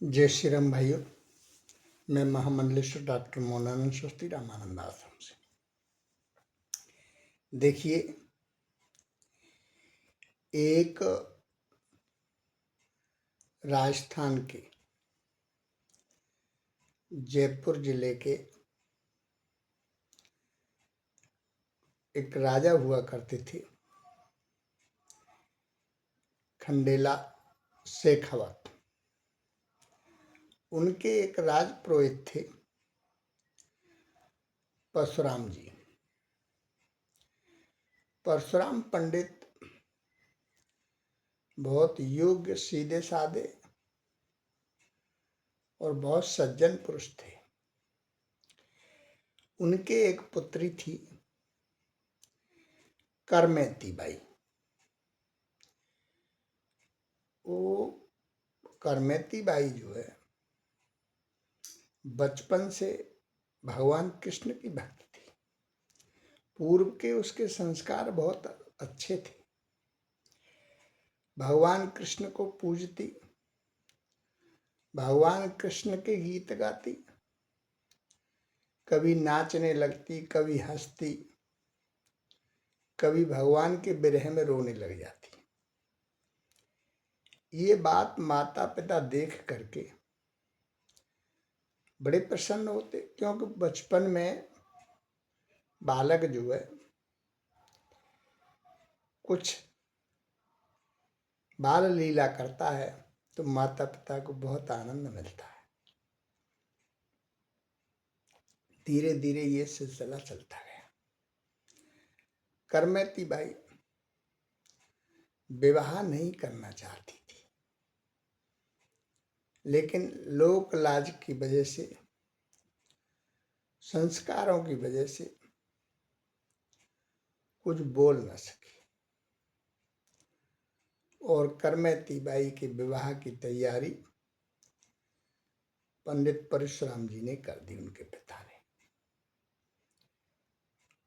जय श्री राम भाइयों। मैं महामंडलेश्वर डॉक्टर मौलाना स्वस्ति रामानंद आश्रम से। देखिए, एक राजस्थान के जयपुर जिले के एक राजा हुआ करते थे, खंडेला शेखावत। उनके एक राजपुरोहित थे, परशुराम जी। परशुराम पंडित बहुत योग्य, सीधे साधे और बहुत सज्जन पुरुष थे। उनके एक पुत्री थी, करमैती बाई। वो करमैती बाई जो है, बचपन से भगवान कृष्ण की भक्त थी। पूर्व के उसके संस्कार बहुत अच्छे थे। भगवान कृष्ण को पूजती, भगवान कृष्ण के गीत गाती, कभी नाचने लगती, कभी हंसती, कभी भगवान के विरह में रोने लग जाती। ये बात माता पिता देख करके बड़े प्रसन्न होते, क्योंकि बचपन में बालक जो है कुछ बाल लीला करता है तो माता पिता को बहुत आनंद मिलता है। धीरे धीरे ये सिलसिला चलता गया। करमैती बाई विवाह नहीं करना चाहती थी, लेकिन लोक लाज की वजह से, संस्कारों की वजह से कुछ बोल न सकी और करमैती बाई के विवाह की तैयारी पंडित परशुराम जी ने कर दी, उनके पिता ने।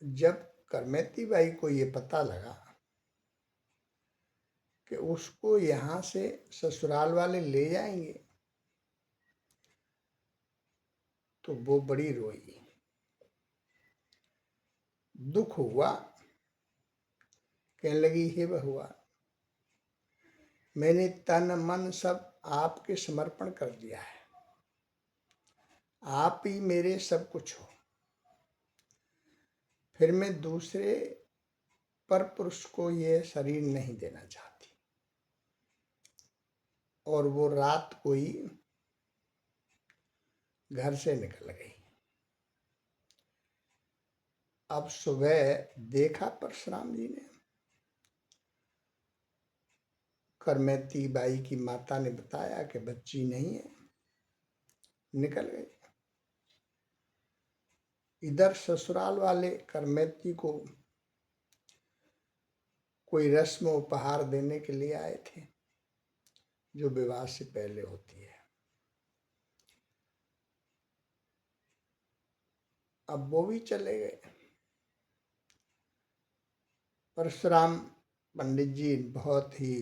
जब करमैती बाई को ये पता लगा कि उसको यहाँ से ससुराल वाले ले जाएंगे, तो वो बड़ी रोई, दुख हुआ। कहने लगी, हे भगवान, मैंने तन मन सब आपके समर्पण कर दिया है, आप ही मेरे सब कुछ हो, फिर मैं दूसरे पर पुरुष को ये शरीर नहीं देना चाहती। और वो रात को ही घर से निकल गई। अब सुबह देखा परशुराम जी ने, करमैती बाई की माता ने बताया कि बच्ची नहीं है, निकल गई। इधर ससुराल वाले करमैती को कोई रस्म उपहार देने के लिए आए थे, जो विवाह से पहले होती है। अब वो भी चले गए। परशुराम पंडित जी बहुत ही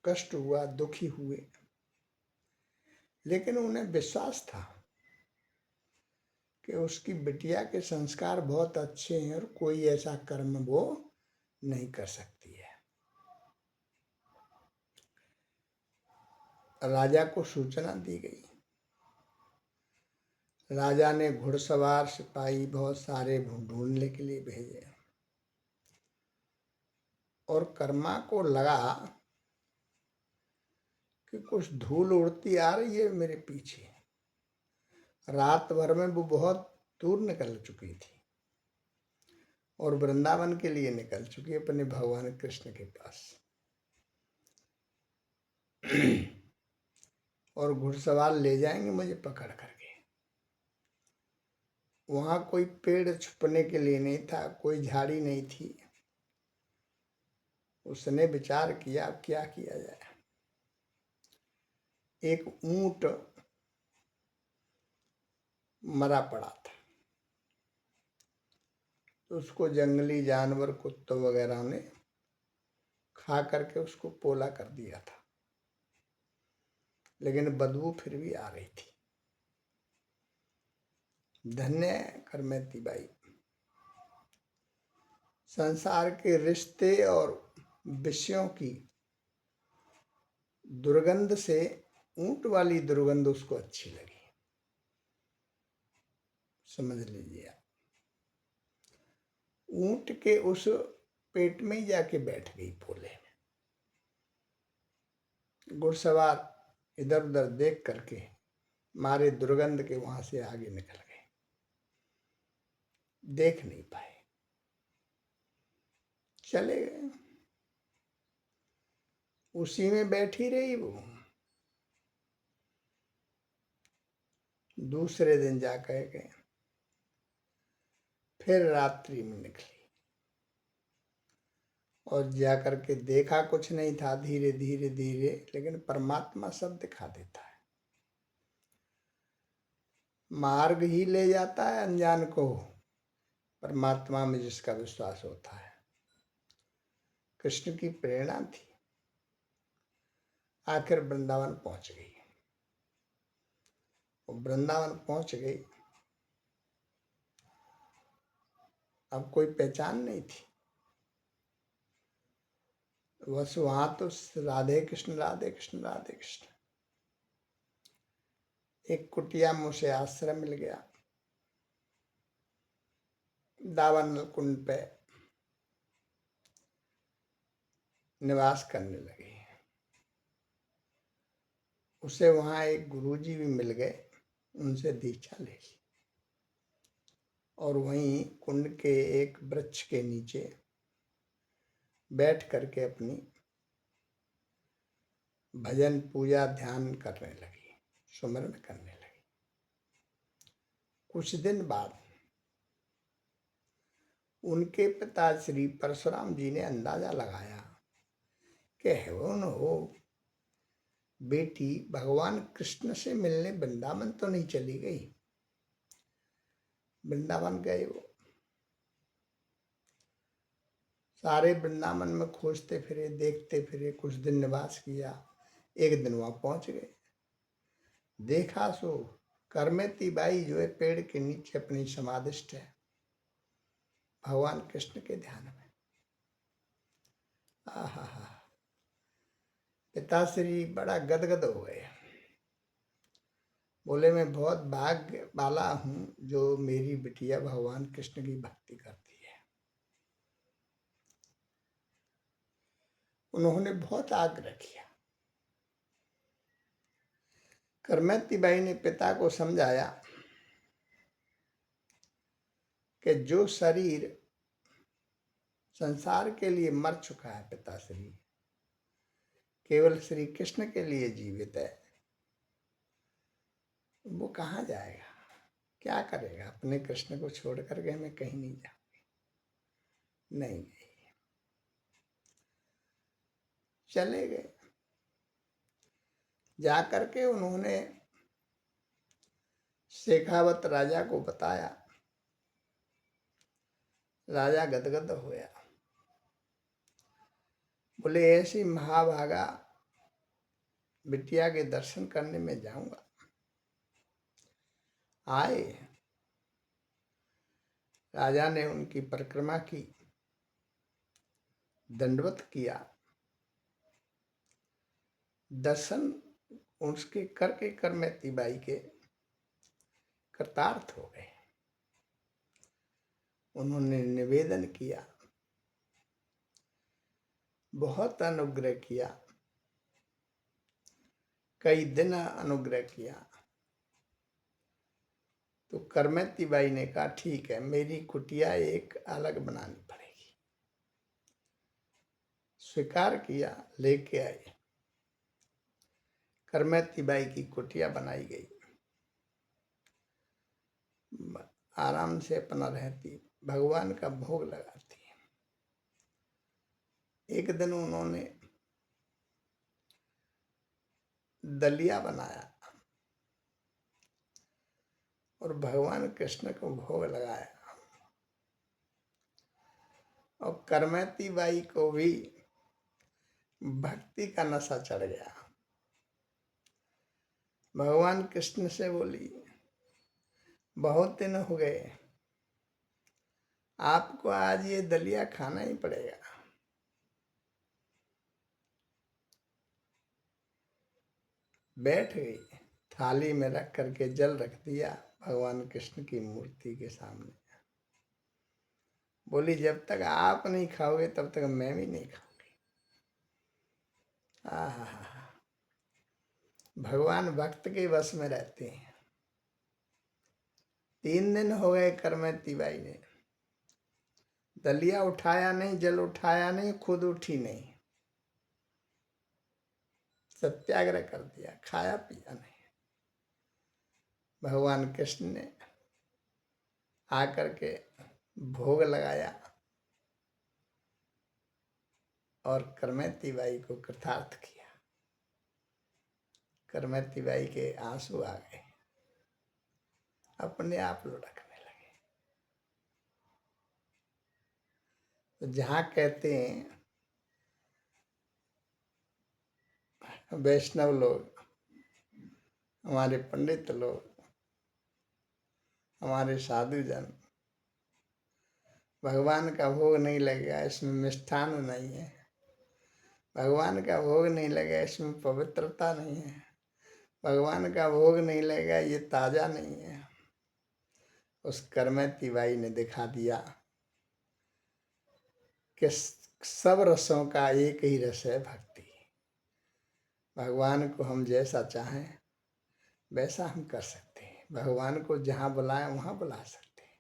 कष्ट हुआ, दुखी हुए, लेकिन उन्हें विश्वास था कि उसकी बिटिया के संस्कार बहुत अच्छे हैं और कोई ऐसा कर्म वो नहीं कर सकती है। राजा को सूचना दी गई। राजा ने घुड़सवार सिपाही बहुत सारे ढूंढने के लिए भेजे और कर्मा को लगा कि कुछ धूल उड़ती आ रही है मेरे पीछे। रात भर में वो बहुत दूर निकल चुकी थी और वृंदावन के लिए निकल चुकी, अपने भगवान कृष्ण के पास। और घुड़सवार ले जाएंगे मुझे पकड़ करके। वहां कोई पेड़ छुपने के लिए नहीं था, कोई झाड़ी नहीं थी। उसने विचार किया, अब क्या किया जाए। एक ऊंट मरा पड़ा था, तो उसको जंगली जानवर, कुत्तों वगैरह ने खा करके उसको पोला कर दिया था। लेकिन बदबू फिर भी आ रही थी। धन्य करमैती बाई, संसार के रिश्ते और विषयों की दुर्गंध से ऊंट वाली दुर्गंध उसको अच्छी लगी। समझ लीजिए, ऊंट के उस पेट में ही जाके बैठ गई पोले में। घुड़सवार इधर उधर देख करके मारे दुर्गंध के वहां से आगे निकल गए, देख नहीं पाए, चले गए। उसी में बैठी रही वो। दूसरे दिन जाकर के फिर रात्रि में निकली और जाकर के देखा कुछ नहीं था, धीरे धीरे धीरे, लेकिन परमात्मा सब दिखा देता है। मार्ग ही ले जाता है अनजान को, परमात्मा में जिसका विश्वास होता है। कृष्ण की प्रेरणा थी, आखिर वृंदावन पहुंच गई। वो वृंदावन पहुंच गई, अब कोई पहचान नहीं थी, बस वहां तो राधे कृष्ण राधे कृष्ण राधे कृष्ण। एक कुटिया में उसे आश्रय मिल गया, दावानल कुंड पे निवास करने लगे। उसे वहां एक गुरुजी भी मिल गए, उनसे दीक्षा ले ली और वहीं कुंड के एक वृक्ष के नीचे बैठ करके अपनी भजन पूजा ध्यान करने लगी, सुमरन करने लगी। कुछ दिन बाद उनके पिता श्री परशुराम जी ने अंदाजा लगाया कि हेवन हो बेटी भगवान कृष्ण से मिलने वृंदावन तो नहीं चली गई। वृंदावन गए वो, सारे वृंदावन में खोजते फिरे, देखते फिरे, कुछ दिन निवास किया। एक दिन वहां पहुंच गए, देखा सो करमैती बाई जो है पेड़ के नीचे अपनी समाधिष्ठ है, भगवान कृष्ण के ध्यान में। आहा, पिताश्री बड़ा गदगद हो गए, बोले मैं बहुत भाग्य वाला हूं जो मेरी बिटिया भगवान कृष्ण की भक्ति करती है। उन्होंने बहुत आग्रह किया। करमैती बाई ने पिता को समझाया कि जो शरीर संसार के लिए मर चुका है पिताश्री, केवल श्री कृष्ण के लिए जीवित है, वो कहाँ जाएगा, क्या करेगा, अपने कृष्ण को छोड़ करके मैं कहीं नहीं जाऊंगी। नहीं, चले गए। जाकर के उन्होंने शेखावत राजा को बताया। राजा गदगद होया, बोले ऐसी महाभागा बिटिया के दर्शन करने में जाऊंगा। आए, राजा ने उनकी परिक्रमा की, दंडवत किया, दर्शन उसके करके करमैती बाई के कृतार्थ हो गए। उन्होंने निवेदन किया, बहुत अनुग्रह किया, कई दिन अनुग्रह किया। तो करमैती बाई ने कहा ठीक है, मेरी कुटिया एक अलग बनानी पड़ेगी। स्वीकार किया, लेके आए। करमैती बाई की कुटिया बनाई गई, आराम से अपना रहती, भगवान का भोग लगाती। एक दिन उन्होंने दलिया बनाया और भगवान कृष्ण को भोग लगाया, और करमैती बाई को भी भक्ति का नशा चढ़ गया। भगवान कृष्ण से बोली, बहुत दिन हो गए, आपको आज ये दलिया खाना ही पड़ेगा। बैठ गई, थाली में रख करके जल रख दिया भगवान कृष्ण की मूर्ति के सामने। बोली, जब तक आप नहीं खाओगे तब तक मैं भी नहीं खाऊंगी। आहा, भगवान भक्त के वश में रहते हैं। 3 दिन हो गए करमैती बाई ने दलिया उठाया नहीं, जल उठाया नहीं, खुद उठी नहीं, सत्याग्रह कर दिया, खाया पिया नहीं। भगवान कृष्ण ने आकर के भोग लगाया और करमैती बाई को कृतार्थ किया। करमैती बाई के आंसू आ गए, अपने आप लुढ़कने लगे। तो जहाँ कहते हैं वैष्णव लोग, हमारे पंडित लोग, हमारे साधुजन, भगवान का भोग नहीं लगेगा इसमें मिष्ठान नहीं है, भगवान का भोग नहीं लगेगा इसमें पवित्रता नहीं है, भगवान का भोग नहीं लगेगा ये ताजा नहीं है। उस करमैती बाई ने दिखा दिया कि सब रसों का एक ही रस है, भक्ति। भगवान को हम जैसा चाहें वैसा हम कर सकते हैं, भगवान को जहाँ बुलाएं वहाँ बुला सकते हैं।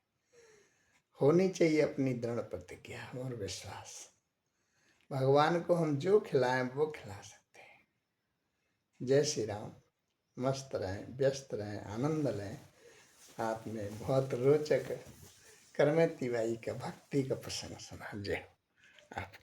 होनी चाहिए अपनी दृढ़ प्रतिज्ञा और विश्वास। भगवान को हम जो खिलाएं वो खिला सकते हैं। जय श्री राम। मस्त रहें, व्यस्त रहें, आनंद लें। आपने बहुत रोचक करमैती बाई का भक्ति का प्रसंग सुना। जय आपकी।